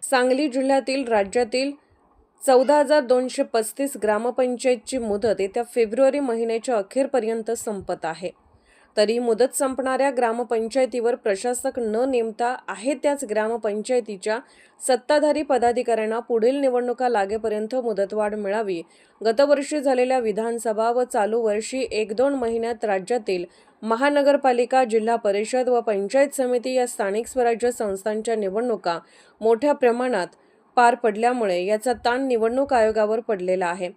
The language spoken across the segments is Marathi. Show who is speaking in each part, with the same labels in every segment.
Speaker 1: सांगली जिल्ह्यातील राज्यातील 14,235 ग्रामपंचायतची मुदत येत्या फेब्रुवारी महिन्याच्या अखेरपर्यंत संपत आहे। तरी मुदत संपणाऱ्या ग्रामपंचायतीवर प्रशासक न नेमता आहे त्याच ग्रामपंचायतीच्या सत्ताधारी पदाधिकाऱ्यांना पुढील निवडणुका लागेपर्यंत मुदतवाढ मिळावी। गतवर्षी झालेल्या विधानसभा व चालू वर्षी 1-2 महिन्यात राज्यातील महानगरपालिका, जिल्हा परिषद व पंचायत समिती या स्थानिक स्वराज्य संस्थांच्या निवडणुका मोठ्या प्रमाणात पार पडल्यामुळे याचा ताण निवडणूक आयोगावर पडलेला आहे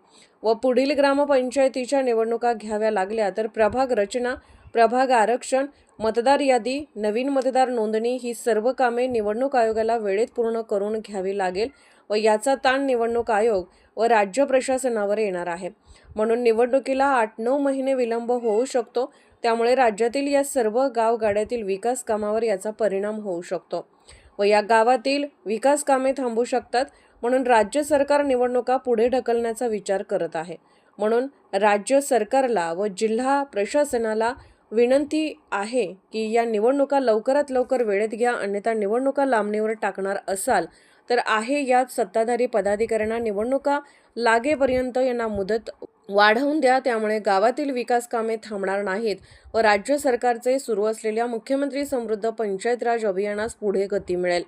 Speaker 1: व पुढील ग्रामपंचायतीच्या निवडणुका घ्याव्या लागल्या तर प्रभाग रचना, प्रभाग आरक्षण, मतदार यादी, नवीन मतदार नोंदणी ही सर्व कामे निवडणूक आयोगाला वेळेत पूर्ण करून घ्यावी लागेल व याचा ताण निवडणूक आयोग व राज्य प्रशासनावर येणार आहे। म्हणून निवडणुकीला 8-9 महिने विलंब होऊ शकतो। त्यामुळे राज्यातील या सर्व गावगाड्यातील विकास कामावर याचा परिणाम होऊ शकतो व या गावातील विकास कामे थांबू शकतात। म्हणून राज्य सरकार निवडणुका पुढे ढकलण्याचा विचार करत आहे। म्हणून राज्य सरकारला व जिल्हा प्रशासनाला विनंती आहे की या निवडणुका लवकरात लवकर वेळेत घ्या, अन्यथा निवडणुका लांबणीवर टाकणार असाल तर आहे या सत्ताधारी पदाधिकाऱ्यांना निवडणुका लागेपर्यंत यांना मुदत वाढवून द्या। त्यामुळे गावातील विकास कामे थांबणार नाहीत व राज्य सरकारचे सुरू असलेल्या मुख्यमंत्री समृद्ध पंचायत राज अभियानास पुढे गती मिळेल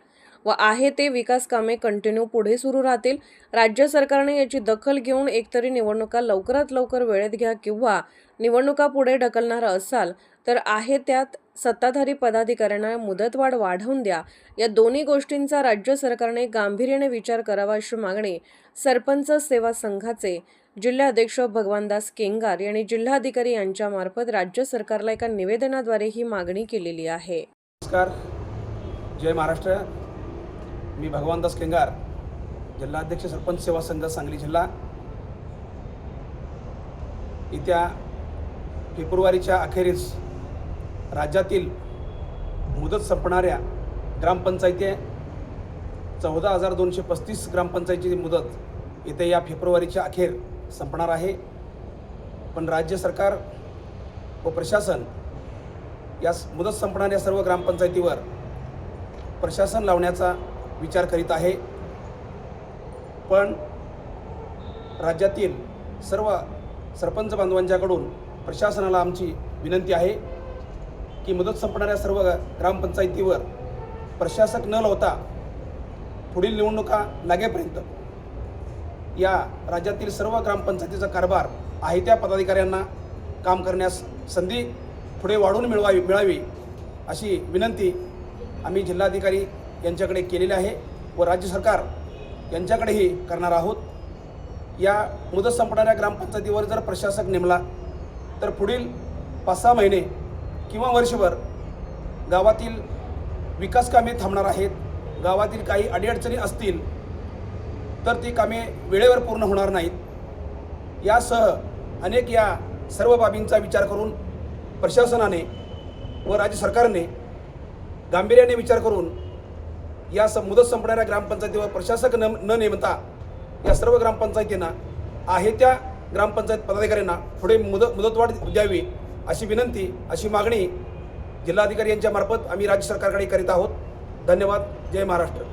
Speaker 1: व आहे ते विकास कामे कंटिन्यू पुढे सुरू राहतील। राज्य सरकारने याची दखल घेऊन एकतरी निवडणुका लवकरात लवकर वेळेत घ्या किंवा निवडणुका पुढे ढकलणार असाल तर आहे त्यात सत्ताधारी पदाधिकाऱ्यांना मुदतवाढ वाढवून द्या। या दोन्ही गोष्टींचा राज्य सरकारने गांभीर्याने विचार करावा अशी मागणी सरपंच सेवा संघाचे जिल्हाध्यक्ष भगवानदास केंगार यांनी जिल्हाधिकारी यांच्या मार्फत राज्य सरकारला एका निवेदनाद्वारे ही मागणी केलेली आहे।
Speaker 2: नमस्कार, जय महाराष्ट्र। मी भगवानदास केंगार, जिल्हाध्यक्ष सरपंच सेवा संघ सांगली जिल्हा। येत्या फेब्रुवारीच्या अखेरीस राज्यातील मुदत संपणाऱ्या ग्रामपंचायती 14,235 ग्रामपंचायतीची मुदत येत्या या फेब्रुवारीच्या अखेर संपणार आहे। पण राज्य सरकार व प्रशासन या मुदत संपणाऱ्या सर्व ग्रामपंचायतीवर प्रशासन लावण्याचा विचार करीत आहे। पण राज्यातील सर्व सरपंच बांधवांच्याकडून प्रशासनाला आमची विनंती आहे की मुदत संपणाऱ्या सर्व ग्रामपंचायतीवर प्रशासक न लावता पुढील निवडणुका लागेपर्यंत या राज्यातील सर्व ग्रामपंचायतीचा कारभार आहे त्या पदाधिकाऱ्यांना काम करण्यास संधी पुढे वाढवून मिळावी अशी विनंती आम्ही जिल्हाधिकारी यांच्याकडे केलेली आहे व राज्य सरकार यांच्याकडेही करणार आहोत। या मुदत संपणाऱ्या ग्रामपंचायतीवर जर प्रशासक नेमला तर पुढील 5-6 महिने किंवा वर्षभर गावातील विकास कामे थांबणार आहेत। गावातील काही अडीअडचणी असतील तर ती कामे वेळेवर पूर्ण होणार नाहीत। यासह अनेक या सर्व बाबींचा विचार करून प्रशासनाने व राज्य सरकारने गांभीर्याने विचार करून या मुदत संपणाऱ्या ग्रामपंचायतीवर प्रशासक न नेमता या सर्व ग्रामपंचायतींना आहे त्या ग्रामपंचायत पदाधिकाऱ्यांना पुढे मुदतवाढ द्यावी अशी विनंती, अशी मागणी जिल्हाधिकारी यांच्या मार्फत आम्ही राज्य सरकारकडे करीत आहोत। धन्यवाद। जय महाराष्ट्र।